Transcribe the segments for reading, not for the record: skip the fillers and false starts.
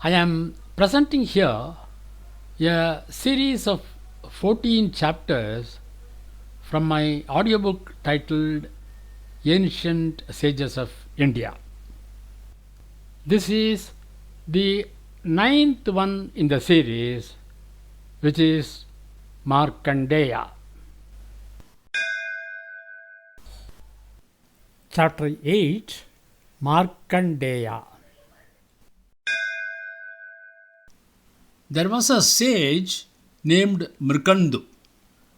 I am presenting here a series of 14 chapters from my audiobook titled Ancient Sages of India. This is the ninth one in the series, which is Markandeya. Chapter 8, Markandeya. There was a sage named Markandu.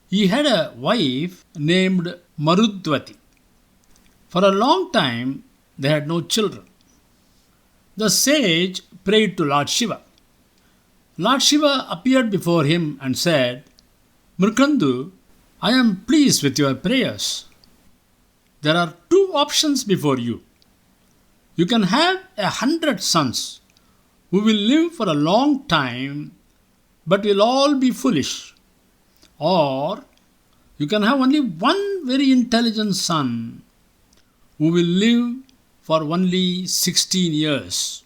He had a wife named Marudvati. For a long time, they had no children. The sage prayed to Lord Shiva. Lord Shiva appeared before him and said, Markandu, I am pleased with your prayers. There are two options before you. You can have 100 sons who will live for a long time but will all be foolish. Or you can have only one very intelligent son who will live for only 16 years.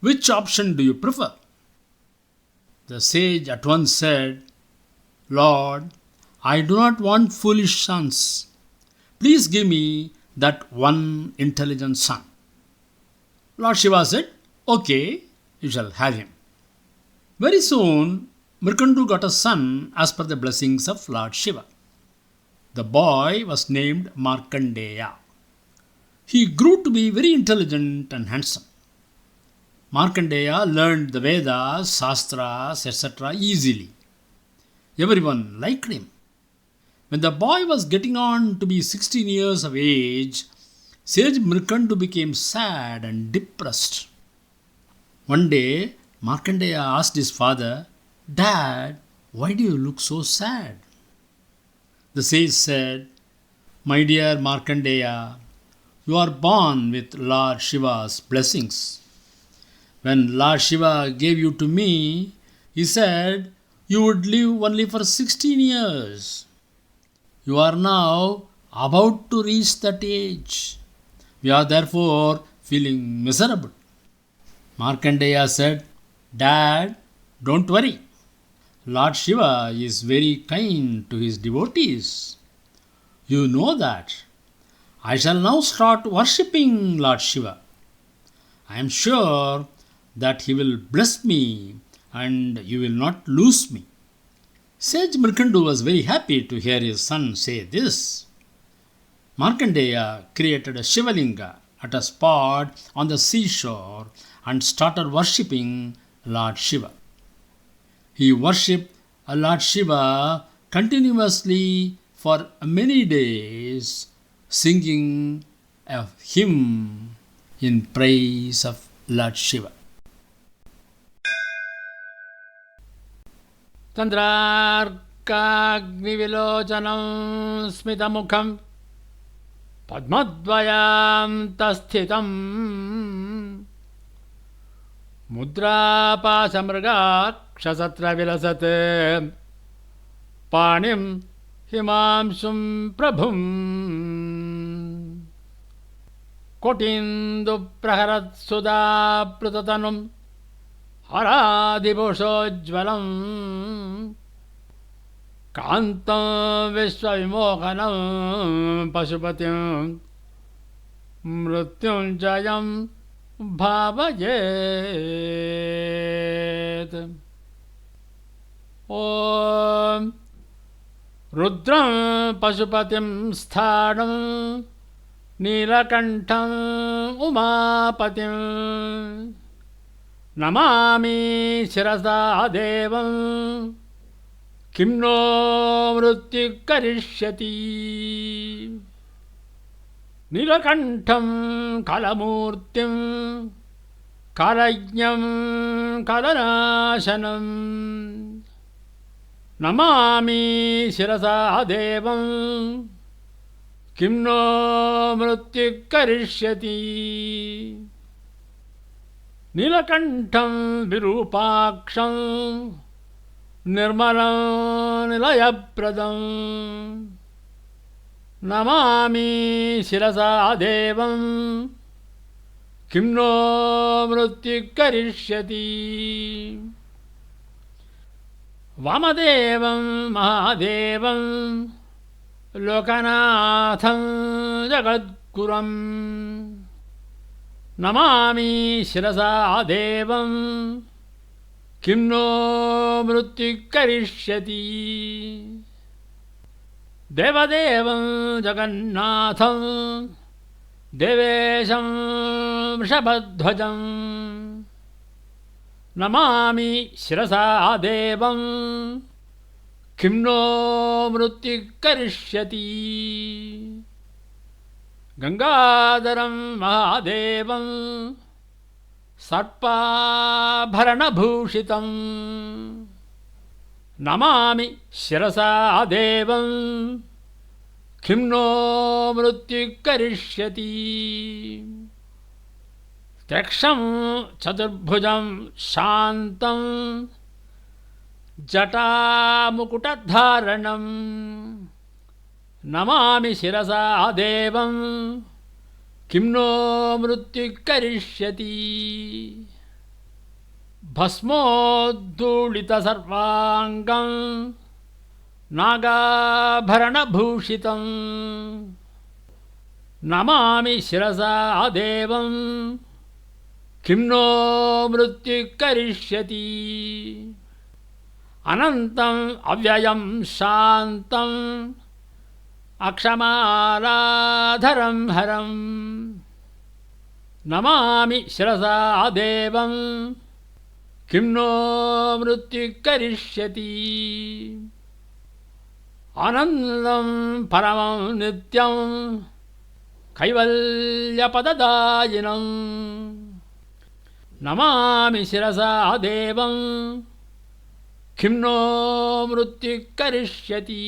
Which option do you prefer? The sage at once said, Lord, I do not want foolish sons. Please give me that one intelligent son. Lord Shiva said, Okay, you shall have him. Very soon, Markandu got a son as per the blessings of Lord Shiva. The boy was named Markandeya. He grew to be very intelligent and handsome. Markandeya learned the Vedas, Shastras, etc. easily. Everyone liked him. When the boy was getting on to be 16 years of age, sage Markandu became sad and depressed. One day, Markandeya asked his father, Dad, why do you look so sad? The sage said, My dear Markandeya, you are born with Lord Shiva's blessings. When Lord Shiva gave you to me, he said you would live only for 16 years. You are now about to reach that age. We are therefore feeling miserable. Markandeya said, Dad, don't worry. Lord Shiva is very kind to his devotees. You know that. I shall now start worshipping Lord Shiva. I am sure that he will bless me and you will not lose me. Sage Markandu was very happy to hear his son say this. Markandeya created a Shivalinga at a spot on the seashore and started worshipping Lord Shiva. He worshipped Lord Shiva continuously for many days, singing a hymn in praise of Lord Shiva. Chandrarkagnivilojanam smitamukham padmadvayam tasthitam mudrapasamrgakshasatra vilasate panim himamsum prabhum kotindu praharat sudha pratatanum haradibhusojvalam kantam vishwavimohanam pasupatim mrutyunjayam bhavayet. Om Rudram Pasupatim Sthanam Neelakantham Umapatim Namami Shirasa Devam Kimno Mrityu Karishyati. Neelakantham Kalamurtim Kalajñam Kalanashanam Namami Shirasa Devam Kimno Mrityu Karishyati. Neelakantham Virupaksham Nirmalam Nilayapradam Namami Shirasa Devam किं no मृत्युः करिष्यति। वामदेवं महादेवं लोकनाथं जगद्गुरुं नमामि शिरसा देवं किं no मृत्युः करिष्यति। देवदेवं जगन्नाथं देवेशं वृषभध्वजं नमामि शिरसा देवं किं नो मृत्युः करिष्यति। गंगाधरं महादेवं सर्पाभरणभूषितं नमामि शिरसा देवं किं नो मृत्युः करिष्यति। त्यक्षं चतुर्भुजं शान्तं जटामुकुटधारणं नमामि शिरसा देवं किं नो मृत्युः करिष्यति। भस्मोद्धूलितसर्वाङ्गं नागाभरणभूषितं नमामि शिरसा देवं किं नो मृत्युः करिष्यति। अनन्तम् अव्ययं शान्तं अक्षमालाधरं हरं नमामि शिरसा देवं किं नो मृत्युः करिष्यति। आनन्दं परमं नित्यं कैवल्यपददायिनं नमामि शिरसा देवं किं नो मृत्युः करिष्यति।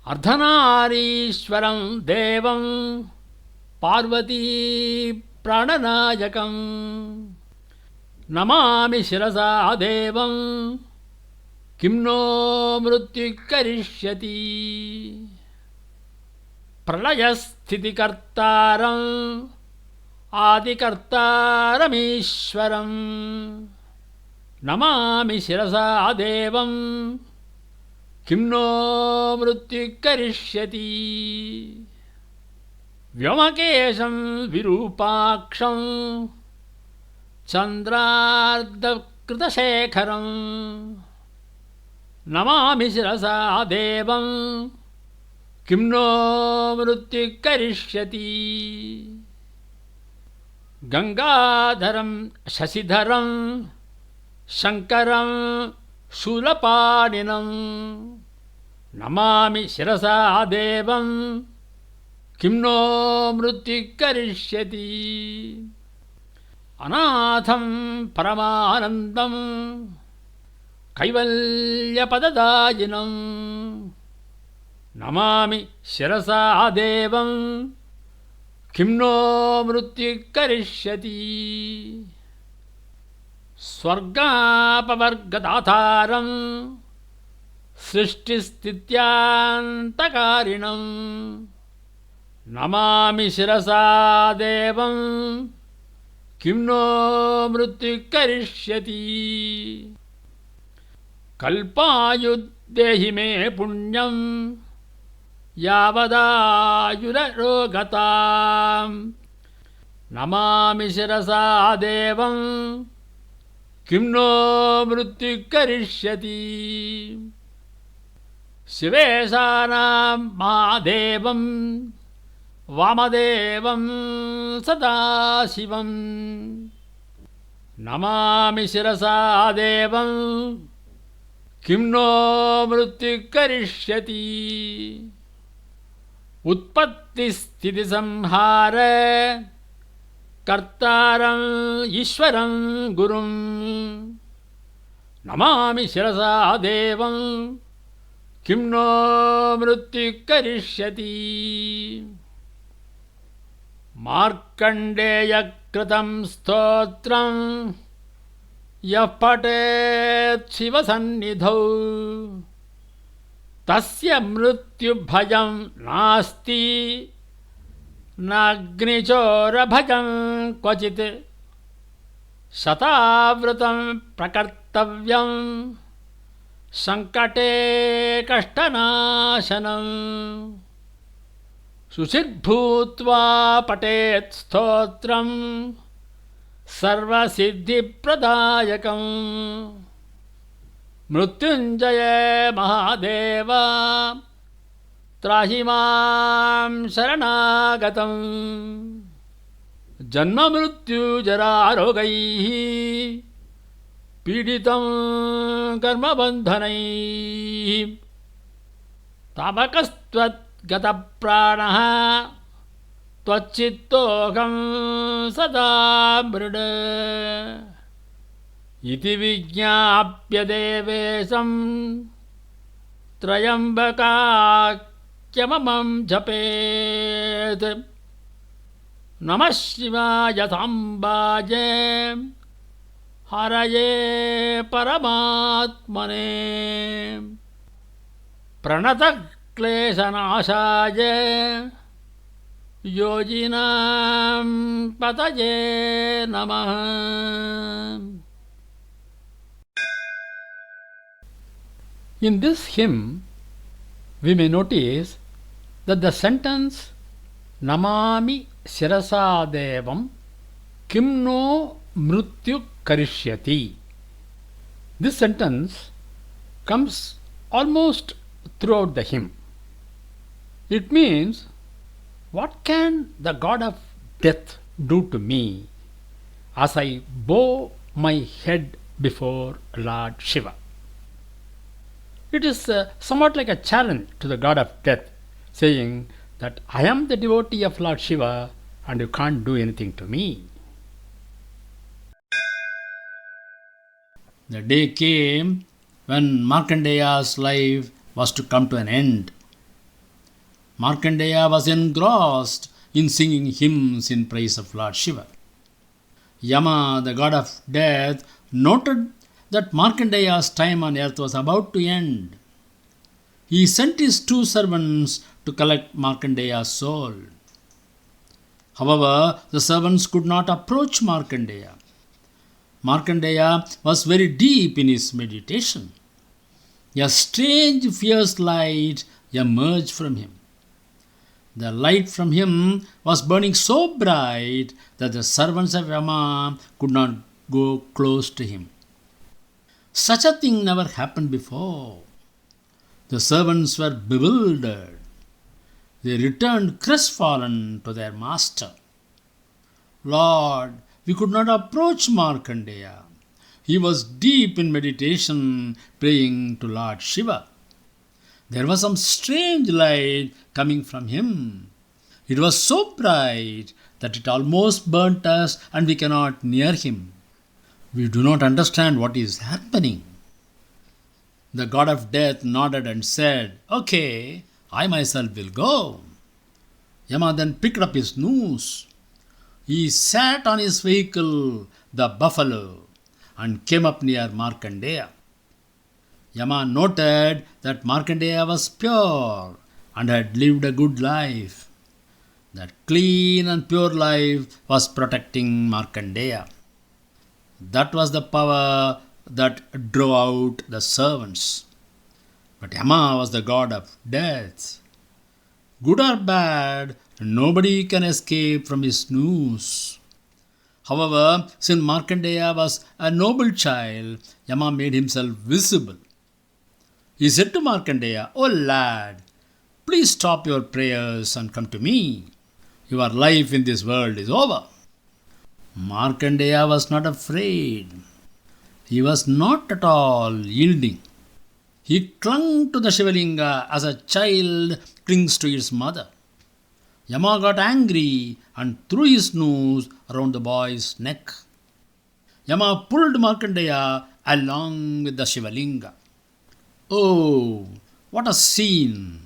अर्धनारीश्वरं देवं पार्वती प्राणनायकं नमामि शिरसा देवं किं नो मृत्युः करिष्यति। प्रलयस्थितिकर्तारम् आदिकर्तारमीश्वरं नमामि शिरसा देवं किं नो मृत्युः करिष्यति। व्योमकेशं विरूपाक्षं चन्द्रार्धकृतशेखरं नमामि शिरसा देवं किं नो मृत्युः करिष्यति। गंगाधरं शशिधरं शंकरं शूलपाणिनं नमामि शिरसा देवं किं नो मृत्युः करिष्यति। अनाथं परमानन्दं कैवल्यपददायिनं नमामि शिरसा देवं किं नो मृत्युः करिष्यति। स्वर्गापवर्गदातारं सृष्टिस्थित्यान्तकारिणं नमामि शिरसा देवं किं नो मृत्युः करिष्यति। कल्पायुर्देहि मे पुण्यं यावदायुररोगतां नमामि शिरसा देवं किं नो मृत्युः करिष्यति। शिवेशानां महादेवं वामदेवं सदाशिवं नमामि शिरसा देवं किं नो मृत्युः करिष्यति। उत्पत्तिस्थितिसंहार कर्तारं ईश्वरं गुरुं नमामि शिरसा देवं किं नो मृत्युः करिष्यति। मार्कण्डेयकृतं स्तोत्रं यः पठेत् शिवसन्निधौ तस्य मृत्युभयं नास्ति नाग्निचोरभजं क्वचित् शतावृतं प्रकर्तव्यं सङ्कटे कष्टनाशनम् शुचिर्भूत्वा पठेत् स्तोत्रं सर्वसिद्धिप्रदायकम् मृत्युञ्जय महादेव त्राहि मां शरणागतम् जन्ममृत्युजरारोगैः पीडितं कर्मबन्धनैः तावकस्त्वद्गतप्राणः त्वच्चित्तोऽहं सदा मृड इति विज्ञाप्य देवेशं त्र्यम्बकाख्यममं जपेत् नमः शिवाय साम्बाजे हरये परमात्मने प्रणतक्लेशनाशाय योगिनां पतये नमः. In this hymn, we may notice that the sentence Namami Shirasa Devam Kimno Mrityu Karishyati. This sentence comes almost throughout the hymn. It means, what can the god of death do to me as I bow my head before Lord Shiva? It is somewhat like a challenge to the god of death, saying that I am the devotee of Lord Shiva and you can't do anything to me. The day came when Markandeya's life was to come to an end. Markandeya was engrossed in singing hymns in praise of Lord Shiva. Yama, the god of death, noted that Markandeya's time on earth was about to end. He sent his 2 servants to collect Markandeya's soul. However, the servants could not approach Markandeya. Markandeya was very deep in his meditation. A strange, fierce light emerged from him. The light from him was burning so bright that the servants of Yama could not go close to him. Such a thing never happened before. The servants were bewildered. They returned crestfallen to their master. Lord, we could not approach Markandeya. He was deep in meditation, praying to Lord Shiva. There was some strange light coming from him. It was so bright that it almost burnt us and we cannot near him. We do not understand what is happening. The god of death nodded and said, Okay, I myself will go. Yama then picked up his noose. He sat on his vehicle, the buffalo, and came up near Markandeya. Yama noted that Markandeya was pure and had lived a good life. That clean and pure life was protecting Markandeya. That was the power that drove out the servants. But Yama was the god of death. Good or bad, nobody can escape from his noose. However, since Markandeya was a noble child, Yama made himself visible. He said to Markandeya, O lad, please stop your prayers and come to me. Your life in this world is over. Markandeya was not afraid. He was not at all yielding. He clung to the Shivalinga as a child clings to its mother. Yama got angry and threw his noose around the boy's neck. Yama pulled Markandeya along with the Shivalinga. Oh, what a scene!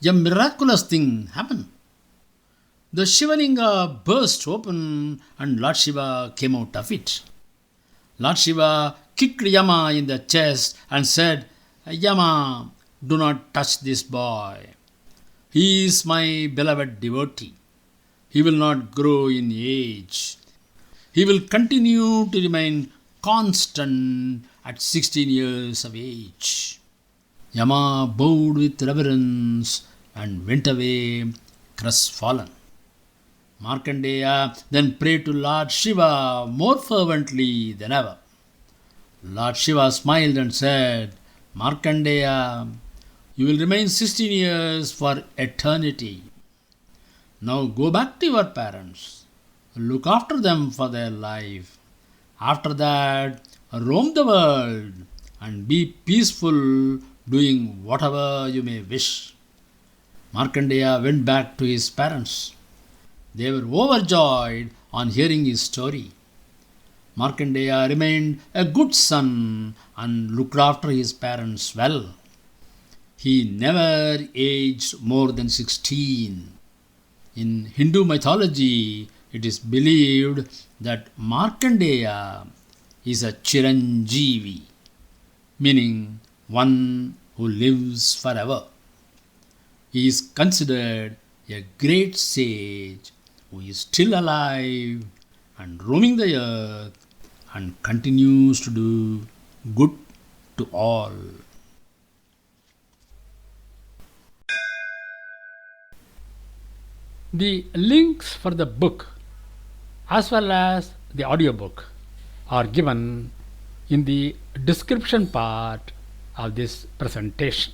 A miraculous thing happened. The Shivalinga burst open and Lord Shiva came out of it. Lord Shiva kicked Yama in the chest and said, Yama, do not touch this boy. He is my beloved devotee. He will not grow in age. He will continue to remain constant at 16 years of age. Yama bowed with reverence and went away crestfallen. Markandeya then prayed to Lord Shiva more fervently than ever. Lord Shiva smiled and said, Markandeya, you will remain 16 years for eternity. Now go back to your parents. Look after them for their life. After that, roam the world and be peaceful, doing whatever you may wish. Markandeya went back to his parents. They were overjoyed on hearing his story. Markandeya remained a good son and looked after his parents well. He never aged more than 16. In Hindu mythology, it is believed that Markandeya is a Chiranjeevi, meaning one who lives forever. He is considered a great sage who is still alive and roaming the earth and continues to do good to all. The links for the book as well as the audiobook are given in the description part of this presentation.